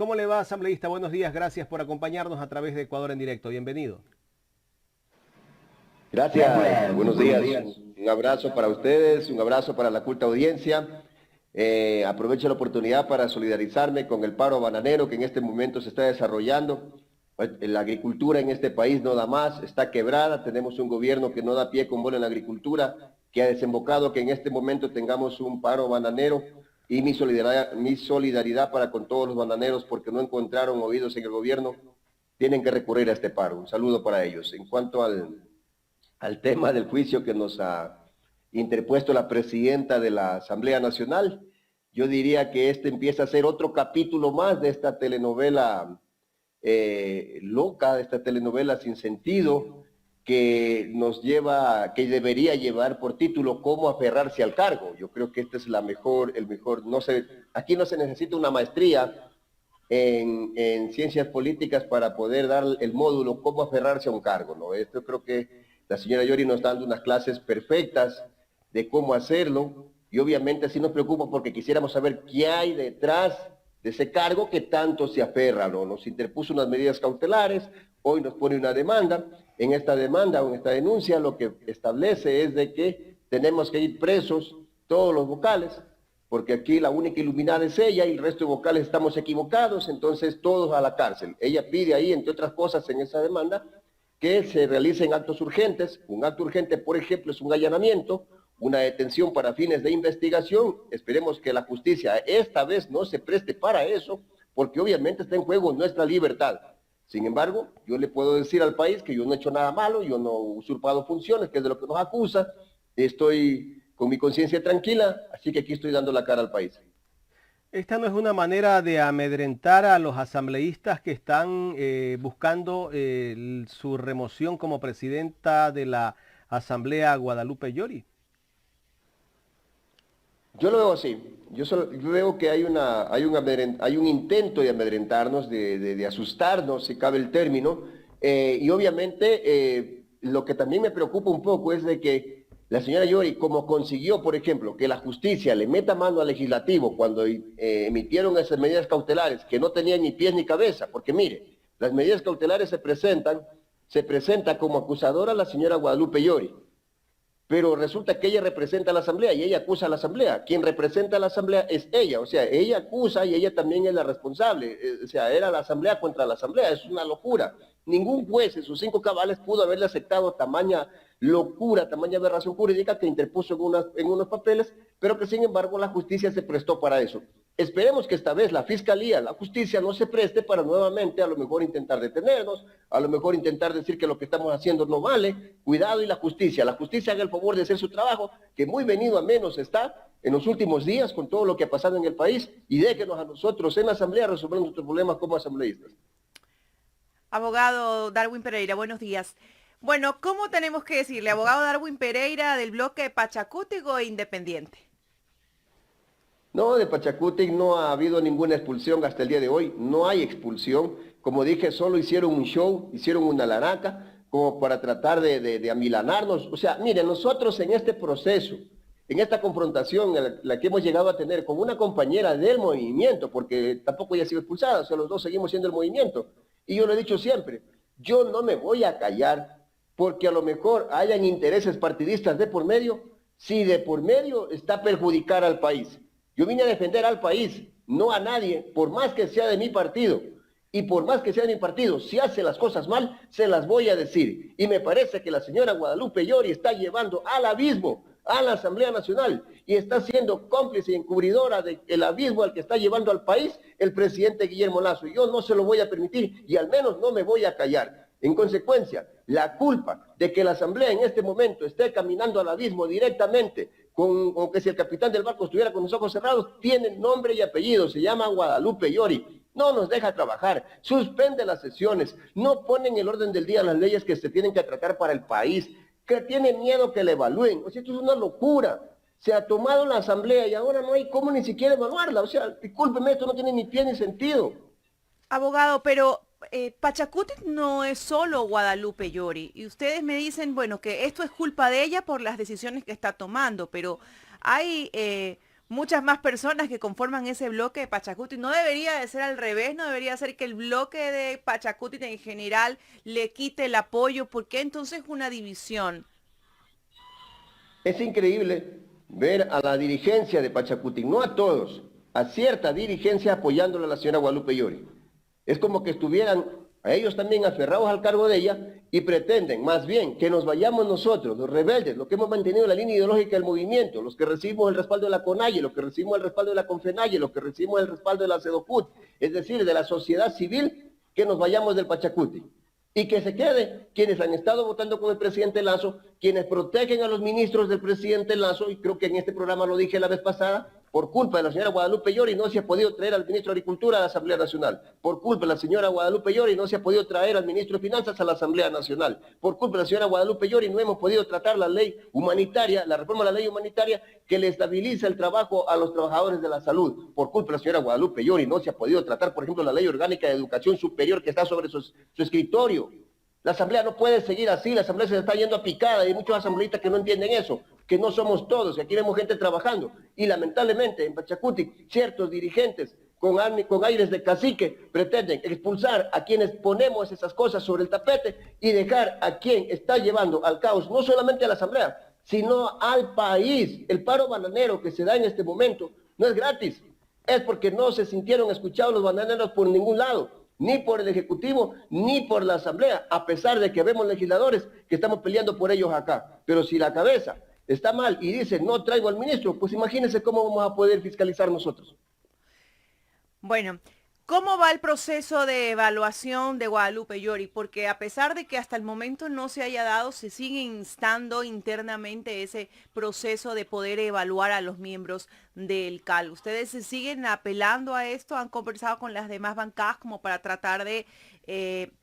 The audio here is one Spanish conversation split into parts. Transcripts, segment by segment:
¿Cómo le va, asambleísta? Buenos días, gracias por acompañarnos a través de Ecuador en directo. Bienvenido. Gracias, buenos días. Un abrazo para ustedes, un abrazo para la culta audiencia. Aprovecho la oportunidad para solidarizarme con el paro bananero que en este momento se está desarrollando. La agricultura en este país no da más, está quebrada, tenemos un gobierno que no da pie con bola en la agricultura, que ha desembocado que en este momento tengamos un paro bananero y mi solidaridad para con todos los bananeros porque no encontraron oídos en el gobierno, tienen que recurrir a este paro. Un saludo para ellos. En cuanto al tema del juicio que nos ha interpuesto la presidenta de la Asamblea Nacional, yo diría que este empieza a ser otro capítulo más de esta telenovela loca, de esta telenovela sin sentido, que nos lleva, que debería llevar por título cómo aferrarse al cargo. Yo creo que este es el mejor, no sé, aquí no se necesita una maestría en ciencias políticas para poder dar el módulo cómo aferrarse a un cargo, ¿no? Esto creo que la señora Yori nos está dando unas clases perfectas de cómo hacerlo y obviamente así nos preocupa porque quisiéramos saber qué hay detrás de ese cargo que tanto se aferra, ¿no? Nos interpuso unas medidas cautelares, hoy nos pone una demanda. En esta demanda o en esta denuncia lo que establece es de que tenemos que ir presos todos los vocales, porque aquí la única iluminada es ella y el resto de vocales estamos equivocados, entonces todos a la cárcel. Ella pide ahí, entre otras cosas, en esa demanda, que se realicen actos urgentes. Un acto urgente, por ejemplo, es un allanamiento, una detención para fines de investigación. Esperemos que la justicia esta vez no se preste para eso, porque obviamente está en juego nuestra libertad. Sin embargo, yo le puedo decir al país que yo no he hecho nada malo, yo no he usurpado funciones, que es de lo que nos acusa, estoy con mi conciencia tranquila, así que aquí estoy dando la cara al país. Esta no es una manera de amedrentar a los asambleístas que están buscando su remoción como presidenta de la Asamblea Guadalupe Llori. Yo lo veo así. Yo veo que hay un intento de amedrentarnos, de asustarnos, si cabe el término. Y obviamente lo que también me preocupa un poco es de que la señora Yori, como consiguió, por ejemplo, que la justicia le meta mano al legislativo cuando emitieron esas medidas cautelares que no tenían ni pies ni cabeza, porque mire, las medidas cautelares se presenta como acusadora la señora Guadalupe Llori, pero resulta que ella representa a la Asamblea y ella acusa a la Asamblea. Quien representa a la Asamblea es ella, o sea, ella acusa y ella también es la responsable. O sea, era la Asamblea contra la Asamblea, es una locura. Ningún juez en sus 5 cabales pudo haberle aceptado tamaña locura, tamaña aberración jurídica que interpuso en unos papeles, pero que sin embargo la justicia se prestó para eso. Esperemos que esta vez la Fiscalía, la justicia no se preste para nuevamente a lo mejor intentar detenernos, a lo mejor intentar decir que lo que estamos haciendo no vale. Cuidado y la justicia haga el favor de hacer su trabajo, que muy venido a menos está en los últimos días con todo lo que ha pasado en el país y déjenos a nosotros en la Asamblea resolver nuestros problemas como asambleístas. Abogado Darwin Pereira, buenos días. Bueno, ¿cómo tenemos que decirle? Abogado Darwin Pereira del bloque Pachacútico e Independiente. No, de Pachacutic no ha habido ninguna expulsión hasta el día de hoy, no hay expulsión. Como dije, solo hicieron un show, hicieron una laraca, como para tratar de amilanarnos. O sea, mire, nosotros en este proceso, en esta confrontación, la que hemos llegado a tener con una compañera del movimiento, porque tampoco ella ha sido expulsada, o sea, los dos seguimos siendo el movimiento. Y yo lo he dicho siempre, yo no me voy a callar, porque a lo mejor hayan intereses partidistas de por medio, si de por medio está perjudicar al país. Yo vine a defender al país, no a nadie, por más que sea de mi partido. Y por más que sea de mi partido, si hace las cosas mal, se las voy a decir. Y me parece que la señora Guadalupe Llori está llevando al abismo a la Asamblea Nacional y está siendo cómplice y encubridora del abismo al que está llevando al país el presidente Guillermo Lasso. Yo no se lo voy a permitir y al menos no me voy a callar. En consecuencia, la culpa de que la Asamblea en este momento esté caminando al abismo directamente, con que si el capitán del barco estuviera con los ojos cerrados, tiene nombre y apellido, se llama Guadalupe Llori. No nos deja trabajar, suspende las sesiones, no pone en el orden del día las leyes que se tienen que tratar para el país, que tiene miedo que le evalúen. O sea, esto es una locura. Se ha tomado la asamblea y ahora no hay cómo ni siquiera evaluarla. O sea, discúlpeme, esto no tiene ni pie ni sentido. Abogado, pero Pachacútic no es solo Guadalupe Llori. Y ustedes me dicen, bueno, que esto es culpa de ella por las decisiones que está tomando, pero hay muchas más personas que conforman ese bloque de Pachacuti. No debería de ser al revés, no debería ser que el bloque de Pachacuti en general le quite el apoyo. ¿Por qué entonces una división? Es increíble ver a la dirigencia de Pachacuti, no a todos, a cierta dirigencia apoyándole a la señora Guadalupe Llori. Es como que estuvieran a ellos también aferrados al cargo de ella y pretenden más bien que nos vayamos nosotros, los rebeldes, los que hemos mantenido la línea ideológica del movimiento, los que recibimos el respaldo de la CONAIE, los que recibimos el respaldo de la CONFENAIE, los que recibimos el respaldo de la CEDOCUT, es decir, de la sociedad civil, que nos vayamos del Pachacuti. Y que se quede quienes han estado votando con el presidente Lazo, quienes protegen a los ministros del presidente Lazo, y creo que en este programa lo dije la vez pasada, por culpa de la señora Guadalupe Llori no se ha podido traer al ministro de Agricultura a la Asamblea Nacional. Por culpa de la señora Guadalupe Llori no se ha podido traer al ministro de Finanzas a la Asamblea Nacional. Por culpa de la señora Guadalupe Llori no hemos podido tratar la ley humanitaria, la reforma de la ley humanitaria que le estabiliza el trabajo a los trabajadores de la salud. Por culpa de la señora Guadalupe Llori no se ha podido tratar, por ejemplo, la ley orgánica de educación superior que está sobre su escritorio. La asamblea no puede seguir así, la asamblea se está yendo a picada y hay muchos asambleístas que no entienden eso, que no somos todos, que aquí vemos gente trabajando. Y lamentablemente en Pachacuti ciertos dirigentes con aires de cacique pretenden expulsar a quienes ponemos esas cosas sobre el tapete y dejar a quien está llevando al caos no solamente a la asamblea, sino al país. El paro bananero que se da en este momento no es gratis, es porque no se sintieron escuchados los bananeros por ningún lado, ni por el Ejecutivo, ni por la Asamblea, a pesar de que vemos legisladores que estamos peleando por ellos acá. Pero si la cabeza está mal y dice no traigo al ministro, pues imagínense cómo vamos a poder fiscalizar nosotros. Bueno, ¿cómo va el proceso de evaluación de Guadalupe Llori? Porque a pesar de que hasta el momento no se haya dado, se sigue instando internamente ese proceso de poder evaluar a los miembros del CAL. ¿Ustedes se siguen apelando a esto? ¿Han conversado con las demás bancadas como para tratar de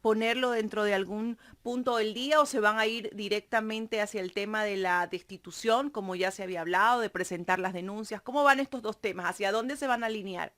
ponerlo dentro de algún punto del día o se van a ir directamente hacia el tema de la destitución, como ya se había hablado, de presentar las denuncias? ¿Cómo van estos dos temas? ¿Hacia dónde se van a alinear?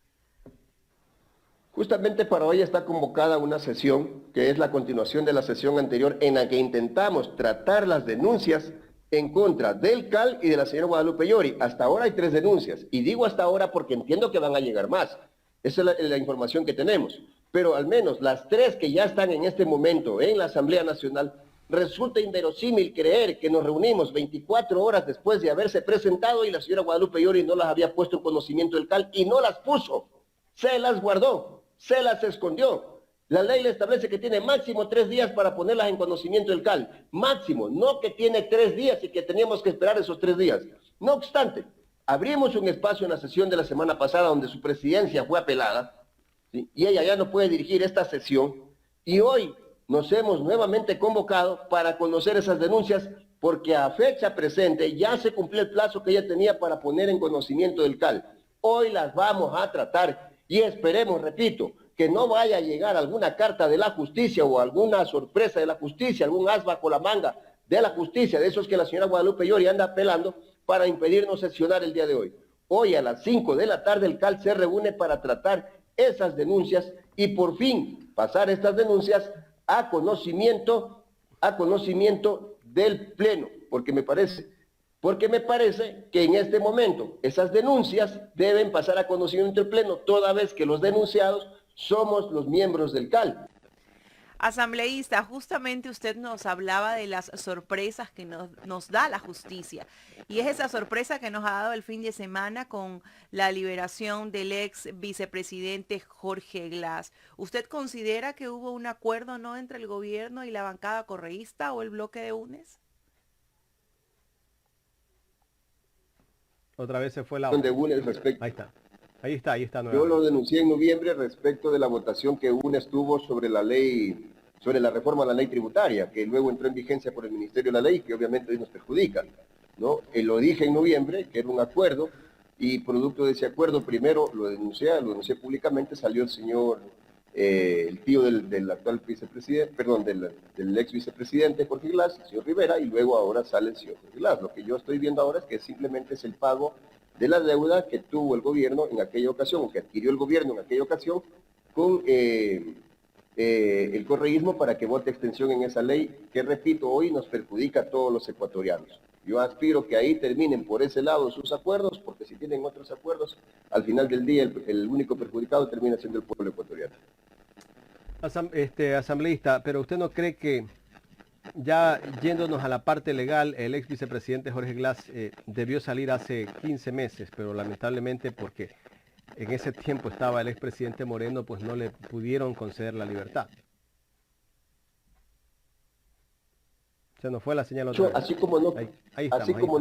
Justamente para hoy está convocada una sesión, que es la continuación de la sesión anterior, en la que intentamos tratar las denuncias en contra del CAL y de la señora Guadalupe Llori. Hasta ahora hay 3 denuncias, y digo hasta ahora porque entiendo que van a llegar más. Esa es la información que tenemos. Pero al menos las 3 que ya están en este momento en la Asamblea Nacional, resulta inverosímil creer que nos reunimos 24 horas después de haberse presentado y la señora Guadalupe Llori no las había puesto en conocimiento del CAL y no las puso, se las guardó. Se las escondió. La ley le establece que tiene máximo 3 días para ponerlas en conocimiento del CAL. Máximo, no que tiene 3 días y que teníamos que esperar esos 3 días. No obstante, abrimos un espacio en la sesión de la semana pasada donde su presidencia fue apelada, ¿sí? Y ella ya no puede dirigir esta sesión. Y hoy nos hemos nuevamente convocado para conocer esas denuncias porque a fecha presente ya se cumplió el plazo que ella tenía para poner en conocimiento del CAL. Hoy las vamos a tratar. Y esperemos, repito, que no vaya a llegar alguna carta de la justicia o alguna sorpresa de la justicia, algún as bajo la manga de la justicia, de esos que la señora Guadalupe Llori anda apelando para impedirnos sesionar el día de hoy. Hoy a las 5 de la tarde el CAL se reúne para tratar esas denuncias y por fin pasar estas denuncias a conocimiento del Pleno, porque me parece que en este momento esas denuncias deben pasar a conocimiento del Pleno, toda vez que los denunciados somos los miembros del CAL. Asambleísta, justamente usted nos hablaba de las sorpresas que nos da la justicia. Y es esa sorpresa que nos ha dado el fin de semana con la liberación del ex vicepresidente Jorge Glass. ¿Usted considera que hubo un acuerdo, no, entre el gobierno y la bancada correísta o el bloque de UNES? Otra vez se fue la... De UNES respecto. Ahí está. Yo lo denuncié en noviembre respecto de la votación que UNES tuvo sobre la ley, sobre la reforma a la ley tributaria, que luego entró en vigencia por el Ministerio de la Ley, que obviamente hoy nos perjudica, ¿no? Lo dije en noviembre, que era un acuerdo, y producto de ese acuerdo, primero lo denuncié públicamente, salió el señor, el tío del actual vicepresidente, perdón, del ex vicepresidente Jorge Glass, el señor Rivera, y luego ahora sale el señor Jorge Glass. Lo que yo estoy viendo ahora es que simplemente es el pago de la deuda que tuvo el gobierno en aquella ocasión, o que adquirió el gobierno en aquella ocasión, con el correísmo para que vote extensión en esa ley, que repito, hoy nos perjudica a todos los ecuatorianos. Yo aspiro que ahí terminen por ese lado sus acuerdos, porque si tienen otros acuerdos, al final del día el único perjudicado termina siendo el pueblo ecuatoriano. Asambleísta, pero ¿usted no cree que ya yéndonos a la parte legal, el ex vicepresidente Jorge Glass debió salir hace 15 meses, pero lamentablemente porque en ese tiempo estaba el expresidente Moreno, pues no le pudieron conceder la libertad? Se nos fue la señal otra vez. Así como no, así como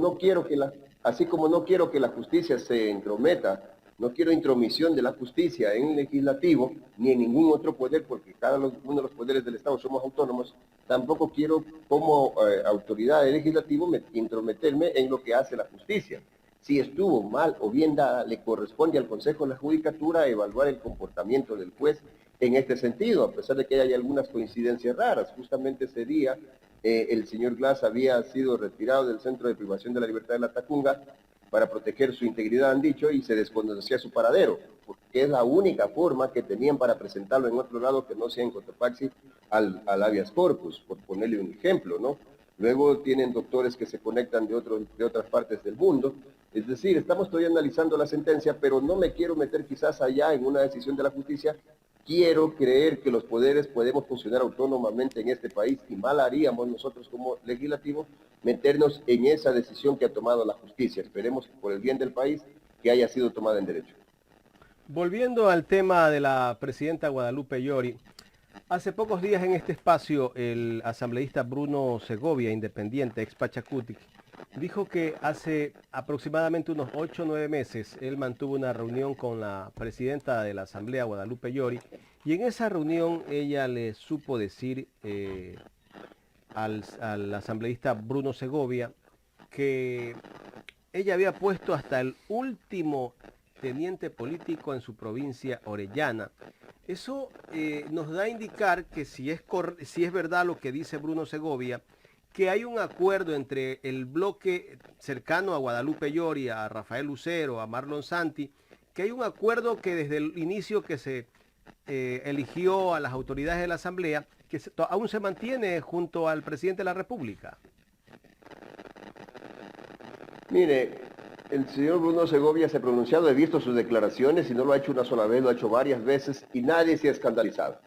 no quiero que la justicia se entrometa, no quiero intromisión de la justicia en el legislativo ni en ningún otro poder, porque cada uno de los poderes del Estado somos autónomos. Tampoco quiero como autoridad del legislativo intrometerme en lo que hace la justicia. Si estuvo mal o bien dada, le corresponde al Consejo de la Judicatura evaluar el comportamiento del juez en este sentido, a pesar de que hay algunas coincidencias raras. Justamente ese día el señor Glass había sido retirado del Centro de Privación de la Libertad de la Tacunga para proteger su integridad, han dicho, y se desconocía su paradero, porque es la única forma que tenían para presentarlo en otro lado que no sea en Cotopaxi al habeas corpus, por ponerle un ejemplo, ¿no? Luego tienen doctores que se conectan de otras partes del mundo. Es decir, estamos todavía analizando la sentencia, pero no me quiero meter quizás allá en una decisión de la justicia. Quiero creer que los poderes podemos funcionar autónomamente en este país y mal haríamos nosotros como legislativo meternos en esa decisión que ha tomado la justicia. Esperemos por el bien del país que haya sido tomada en derecho. Volviendo al tema de la presidenta Guadalupe Llori, hace pocos días en este espacio el asambleísta Bruno Segovia, independiente, ex Pachacutic, dijo que hace aproximadamente unos 8 o 9 meses él mantuvo una reunión con la presidenta de la Asamblea, Guadalupe Llori, y en esa reunión ella le supo decir al asambleísta Bruno Segovia que ella había puesto hasta el último teniente político en su provincia Orellana. Eso nos da a indicar que si es verdad lo que dice Bruno Segovia, que hay un acuerdo entre el bloque cercano a Guadalupe Llori, a Rafael Lucero, a Marlon Santi, que hay un acuerdo que desde el inicio que se eligió a las autoridades de la Asamblea, que aún se mantiene junto al presidente de la República. Mire, el señor Bruno Segovia se ha pronunciado, he visto sus declaraciones y no lo ha hecho una sola vez, lo ha hecho varias veces y nadie se ha escandalizado.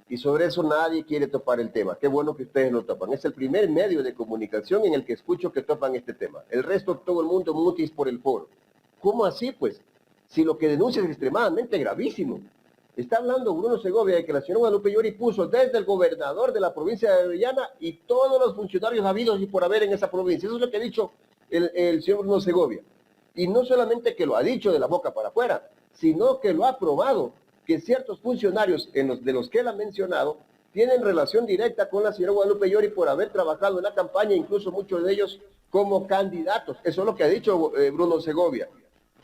Y sobre eso nadie quiere topar el tema. Qué bueno que ustedes lo topan. Es el primer medio de comunicación en el que escucho que topan este tema. El resto, todo el mundo mutis por el foro. ¿Cómo así, pues? Si lo que denuncia es extremadamente gravísimo. Está hablando Bruno Segovia de que la señora Guadalupe Llori puso desde el gobernador de la provincia de Orellana y todos los funcionarios habidos y por haber en esa provincia. Eso es lo que ha dicho el señor Bruno Segovia. Y no solamente que lo ha dicho de la boca para afuera, sino que lo ha probado, que ciertos funcionarios de los que él ha mencionado tienen relación directa con la señora Guadalupe Llori por haber trabajado en la campaña, incluso muchos de ellos como candidatos. Eso es lo que ha dicho Bruno Segovia.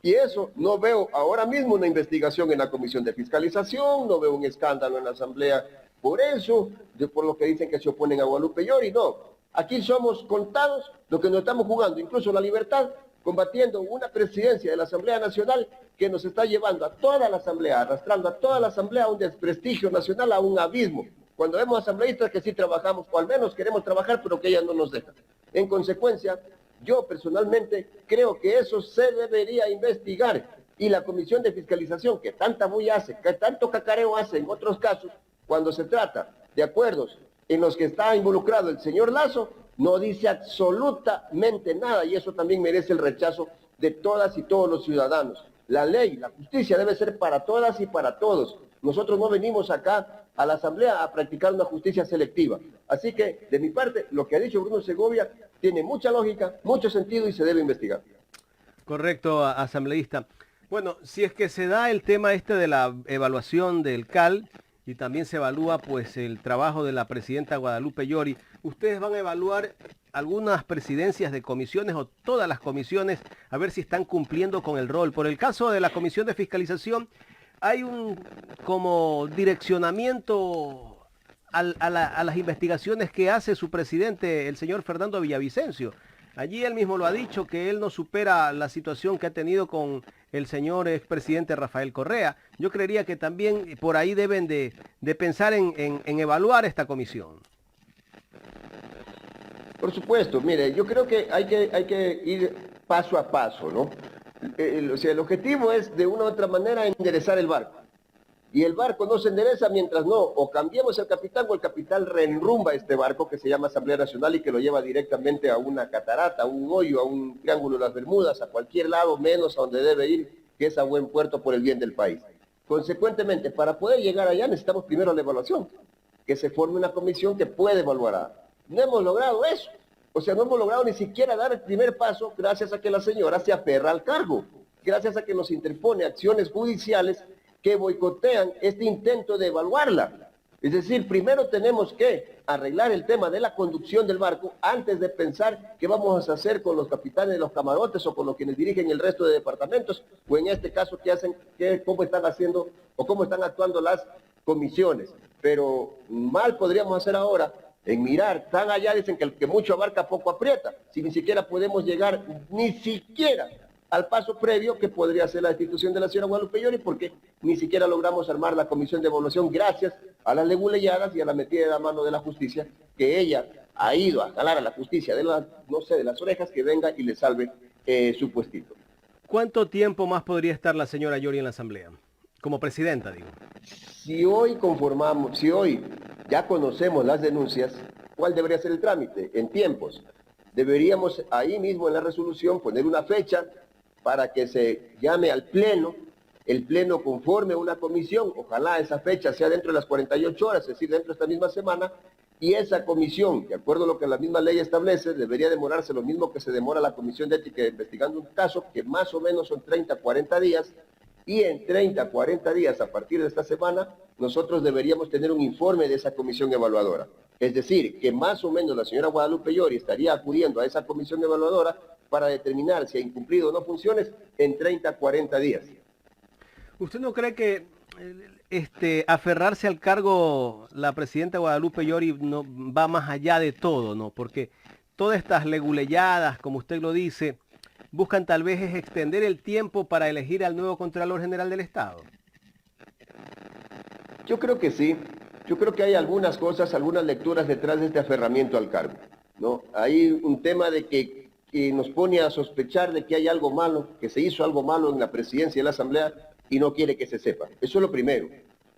Y eso no veo ahora mismo una investigación en la Comisión de Fiscalización, no veo un escándalo en la Asamblea por eso, por lo que dicen que se oponen a Guadalupe Llori, no. Aquí somos contados lo que nos estamos jugando, incluso la libertad, combatiendo una presidencia de la Asamblea Nacional que nos está llevando a toda la Asamblea, arrastrando a toda la Asamblea a un desprestigio nacional, a un abismo. Cuando vemos asambleístas que sí trabajamos, o al menos queremos trabajar, pero que ellas no nos dejan. En consecuencia, yo personalmente creo que eso se debería investigar. Y la Comisión de Fiscalización, que tanta bulla hace, que tanto cacareo hace en otros casos, cuando se trata de acuerdos en los que está involucrado el señor Lazo, no dice absolutamente nada, y eso también merece el rechazo de todas y todos los ciudadanos. La ley, la justicia debe ser para todas y para todos. Nosotros no venimos acá a la Asamblea a practicar una justicia selectiva. Así que, de mi parte, lo que ha dicho Bruno Segovia tiene mucha lógica, mucho sentido y se debe investigar. Correcto, asambleísta. Bueno, si es que se da el tema de la evaluación del CAL y también se evalúa pues el trabajo de la presidenta Guadalupe Llori, ¿ustedes van a evaluar algunas presidencias de comisiones o todas las comisiones a ver si están cumpliendo con el rol? Por el caso de la Comisión de Fiscalización, hay un como direccionamiento a las investigaciones que hace su presidente, el señor Fernando Villavicencio. Allí él mismo lo ha dicho, que él no supera la situación que ha tenido con el señor expresidente Rafael Correa. Yo creería que también por ahí deben de pensar en evaluar esta comisión. Por supuesto, mire, yo creo que hay que ir paso a paso, ¿no? O sea, el objetivo es de una u otra manera enderezar el barco. Y el barco no se endereza mientras no, o cambiemos el capitán o el capitán reenrumba este barco que se llama Asamblea Nacional y que lo lleva directamente a una catarata, a un hoyo, a un triángulo de las Bermudas, a cualquier lado menos a donde debe ir, que es a buen puerto por el bien del país. Consecuentemente, para poder llegar allá necesitamos primero la evaluación, que se forme una comisión que puede evaluar. No hemos logrado eso. O sea, no hemos logrado ni siquiera dar el primer paso gracias a que la señora se aferra al cargo, gracias a que nos interpone acciones judiciales que boicotean este intento de evaluarla. Es decir, primero tenemos que arreglar el tema de la conducción del barco antes de pensar qué vamos a hacer con los capitanes de los camarotes o con los quienes dirigen el resto de departamentos, o en este caso cómo están haciendo o cómo están actuando las comisiones. Pero mal podríamos hacer ahora en mirar tan allá, dicen que el que mucho abarca poco aprieta, si ni siquiera podemos llegar ni siquiera al paso previo que podría ser la destitución de la señora Guadalupe Llori, porque ni siquiera logramos armar la comisión de evaluación gracias a las leguleyadas y a la metida de la mano de la justicia, que ella ha ido a jalar a la justicia de las orejas, que venga y le salve su puestito. ¿Cuánto tiempo más podría estar la señora Llori en la Asamblea? Como presidenta, digo. Si hoy ya conocemos las denuncias, ¿cuál debería ser el trámite? En tiempos. Deberíamos ahí mismo en la resolución poner una fecha para que se llame al Pleno, el Pleno conforme una comisión, ojalá esa fecha sea dentro de las 48 horas, es decir, dentro de esta misma semana, y esa comisión, de acuerdo a lo que la misma ley establece, debería demorarse lo mismo que se demora la Comisión de Ética investigando un caso, que más o menos son 30, 40 días, y en 30, 40 días a partir de esta semana, nosotros deberíamos tener un informe de esa comisión evaluadora. Es decir, que más o menos la señora Guadalupe Llori estaría acudiendo a esa comisión evaluadora para determinar si ha incumplido o no funciones en 30, 40 días. ¿Usted no cree que aferrarse al cargo la presidenta Guadalupe Llori no va más allá de todo, ¿no? Porque todas estas leguleyadas, como usted lo dice, buscan tal vez es extender el tiempo para elegir al nuevo Contralor General del Estado. Yo creo que sí. Yo creo que hay algunas cosas, algunas lecturas detrás de este aferramiento al cargo, ¿no? Hay un tema de que nos pone a sospechar de que hay algo malo, que se hizo algo malo en la presidencia y la asamblea y no quiere que se sepa. Eso es lo primero.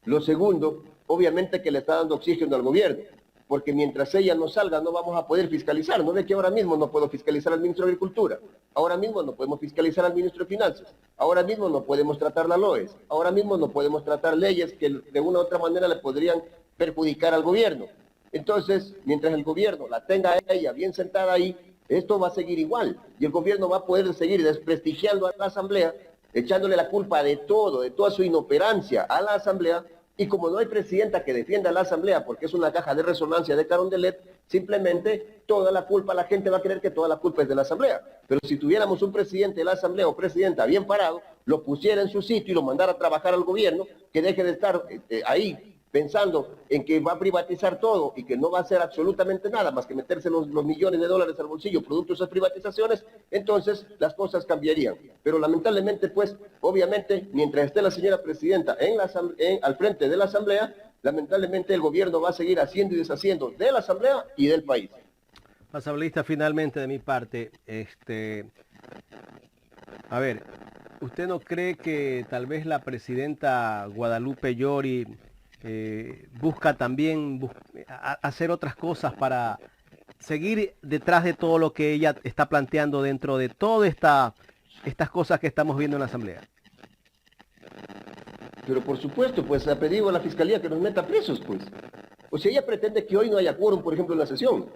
Lo segundo, obviamente que le está dando oxígeno al gobierno, porque mientras ella no salga no vamos a poder fiscalizar. ¿No ve que ahora mismo no puedo fiscalizar al ministro de Agricultura? Ahora mismo no podemos fiscalizar al ministro de Finanzas. Ahora mismo no podemos tratar la LOES. Ahora mismo no podemos tratar leyes que de una u otra manera le podrían perjudicar al gobierno. Entonces, mientras el gobierno la tenga ella bien sentada ahí, esto va a seguir igual. Y el gobierno va a poder seguir desprestigiando a la Asamblea, echándole la culpa de todo, de toda su inoperancia a la Asamblea. Y como no hay presidenta que defienda a la Asamblea porque es una caja de resonancia de Carondelet, simplemente toda la culpa, la gente va a creer que toda la culpa es de la Asamblea. Pero si tuviéramos un presidente de la Asamblea o presidenta bien parado, lo pusiera en su sitio y lo mandara a trabajar al gobierno, que deje de estar ahí pensando en que va a privatizar todo y que no va a hacer absolutamente nada más que meterse los millones de dólares al bolsillo producto de esas privatizaciones, entonces las cosas cambiarían. Pero lamentablemente, pues, obviamente, mientras esté la señora presidenta al frente de la Asamblea, lamentablemente el gobierno va a seguir haciendo y deshaciendo de la Asamblea y del país. Asambleísta, finalmente de mi parte, a ver, ¿usted no cree que tal vez la presidenta Guadalupe Llori busca también hacer otras cosas para seguir detrás de todo lo que ella está planteando dentro de todas estas cosas que estamos viendo en la Asamblea? Pero por supuesto, pues ha pedido a la Fiscalía que nos meta presos, pues. O sea, ella pretende que hoy no haya quórum, por ejemplo, en la sesión.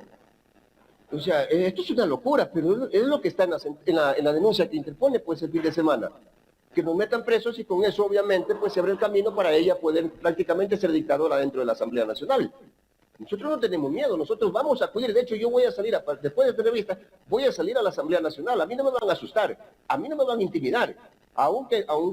O sea, esto es una locura, pero es lo que está en la denuncia que interpone, pues, el fin de semana. Que nos metan presos y con eso, obviamente, pues se abre el camino para ella poder prácticamente ser dictadora dentro de la Asamblea Nacional. Nosotros no tenemos miedo, nosotros vamos a acudir. De hecho, yo voy a salir, después de esta entrevista, voy a salir a la Asamblea Nacional. A mí no me van a asustar, a mí no me van a intimidar. Aun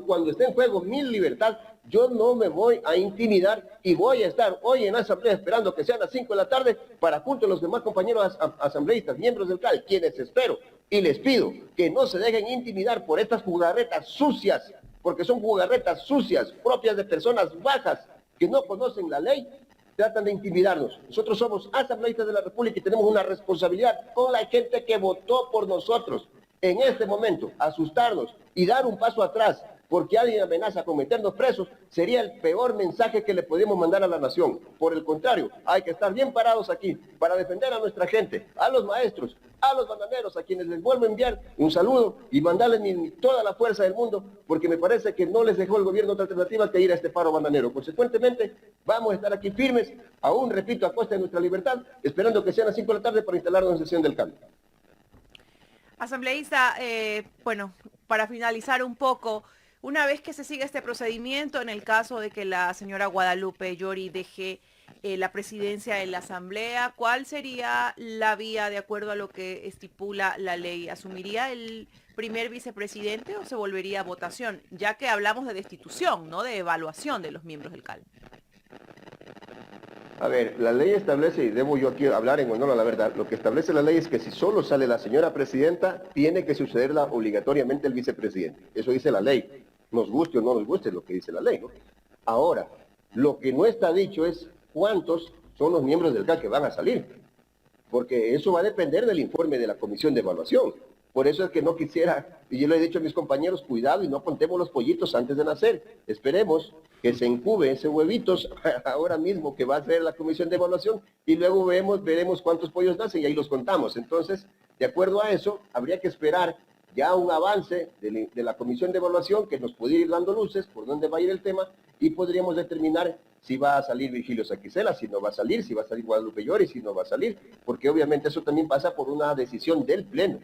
cuando esté en juego mi libertad, yo no me voy a intimidar y voy a estar hoy en la Asamblea esperando que sean las 5 de la tarde para junto a los demás compañeros asambleístas, miembros del CAL, quienes espero y les pido que no se dejen intimidar por estas jugarretas sucias, porque son jugarretas sucias, propias de personas bajas que no conocen la ley tratan de intimidarnos. Nosotros somos asambleístas de la República y tenemos una responsabilidad con la gente que votó por nosotros. En este momento, asustarnos y dar un paso atrás porque alguien amenaza con meternos presos sería el peor mensaje que le podemos mandar a la nación. Por el contrario, hay que estar bien parados aquí para defender a nuestra gente, a los maestros, a los bananeros, a quienes les vuelvo a enviar un saludo y mandarles toda la fuerza del mundo, porque me parece que no les dejó el gobierno otra alternativa que ir a este paro bananero. Consecuentemente, vamos a estar aquí firmes, aún repito, a costa de nuestra libertad, esperando que sean las 5 de la tarde para instalarnos en sesión del cambio. Asambleísta, bueno, para finalizar un poco, una vez que se siga este procedimiento, en el caso de que la señora Guadalupe Llori deje la presidencia de la Asamblea, ¿cuál sería la vía de acuerdo a lo que estipula la ley? ¿Asumiría el primer vicepresidente o se volvería a votación? Ya que hablamos de destitución, no de evaluación de los miembros del CAL. A ver, la ley establece, y debo yo aquí hablar en honor a la verdad, lo que establece la ley es que si solo sale la señora presidenta, tiene que sucederla obligatoriamente el vicepresidente. Eso dice la ley. Nos guste o no nos guste lo que dice la ley, ¿no? Ahora, lo que no está dicho es cuántos son los miembros del CAL que van a salir, porque eso va a depender del informe de la Comisión de Evaluación. Por eso es que no quisiera, y yo le he dicho a mis compañeros, cuidado y no contemos los pollitos antes de nacer. Esperemos que se incube ese huevitos ahora mismo que va a ser la Comisión de Evaluación y luego veremos cuántos pollos nacen y ahí los contamos. Entonces, de acuerdo a eso, habría que esperar ya un avance de la Comisión de Evaluación que nos puede ir dando luces por dónde va a ir el tema y podríamos determinar si va a salir Virgilio Saquicela, si no va a salir, si va a salir Guadalupe Llori, si no va a salir, porque obviamente eso también pasa por una decisión del Pleno.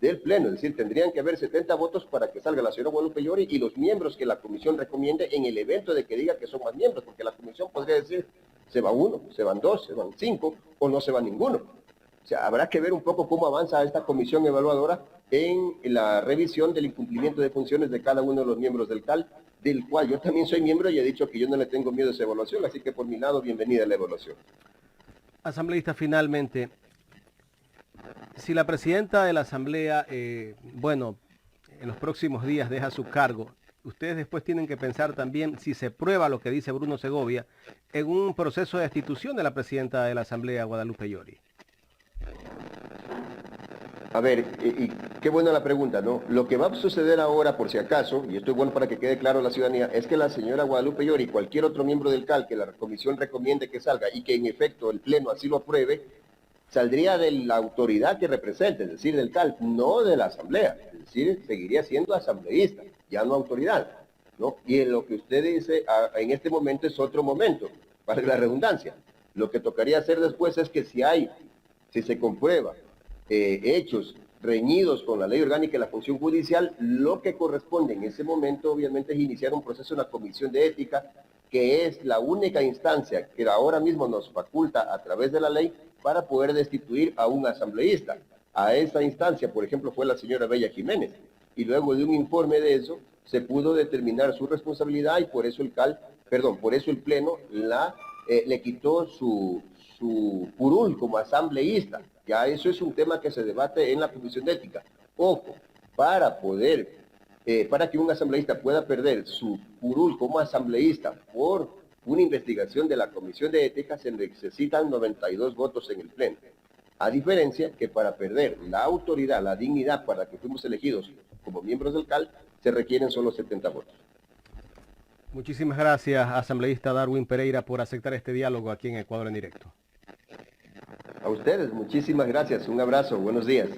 Es decir, tendrían que haber 70 votos para que salga la señora Guadalupe Llori y los miembros que la comisión recomiende en el evento de que diga que son más miembros, porque la comisión podría decir, se va uno, se van dos, se van 5 o no se va ninguno. O sea, habrá que ver un poco cómo avanza esta comisión evaluadora en la revisión del incumplimiento de funciones de cada uno de los miembros del CAL, del cual yo también soy miembro y he dicho que yo no le tengo miedo a esa evaluación, así que por mi lado, bienvenida a la evaluación. Asambleísta, finalmente, si la presidenta de la Asamblea, bueno, en los próximos días deja su cargo, ustedes después tienen que pensar también, si se prueba lo que dice Bruno Segovia, en un proceso de destitución de la presidenta de la Asamblea, Guadalupe Llori. A ver, y qué buena la pregunta, ¿no? Lo que va a suceder ahora, por si acaso, y esto es bueno para que quede claro a la ciudadanía, es que la señora Guadalupe Llori y cualquier otro miembro del CAL que la comisión recomiende que salga y que en efecto el Pleno así lo apruebe, saldría de la autoridad que represente, es decir, del CAL, no de la Asamblea, es decir, seguiría siendo asambleísta, ya no autoridad, ¿no? Y en lo que usted dice en este momento es otro momento, para la redundancia. Lo que tocaría hacer después es que si se comprueba hechos reñidos con la ley orgánica y la función judicial, lo que corresponde en ese momento obviamente es iniciar un proceso en la comisión de ética, que es la única instancia que ahora mismo nos faculta a través de la ley para poder destituir a un asambleísta. A esa instancia, por ejemplo, fue la señora Bella Jiménez, y luego de un informe de eso se pudo determinar su responsabilidad y por eso por eso el Pleno le quitó su curul como asambleísta. Ya eso es un tema que se debate en la Comisión de Ética. Ojo, para que un asambleísta pueda perder su curul como asambleísta por una investigación de la Comisión de Ética, se necesitan 92 votos en el Pleno. A diferencia que para perder la autoridad, la dignidad para que fuimos elegidos como miembros del CAL, se requieren solo 70 votos. Muchísimas gracias, asambleísta Darwin Pereira, por aceptar este diálogo aquí en Ecuador en Directo. A ustedes, muchísimas gracias. Un abrazo. Buenos días.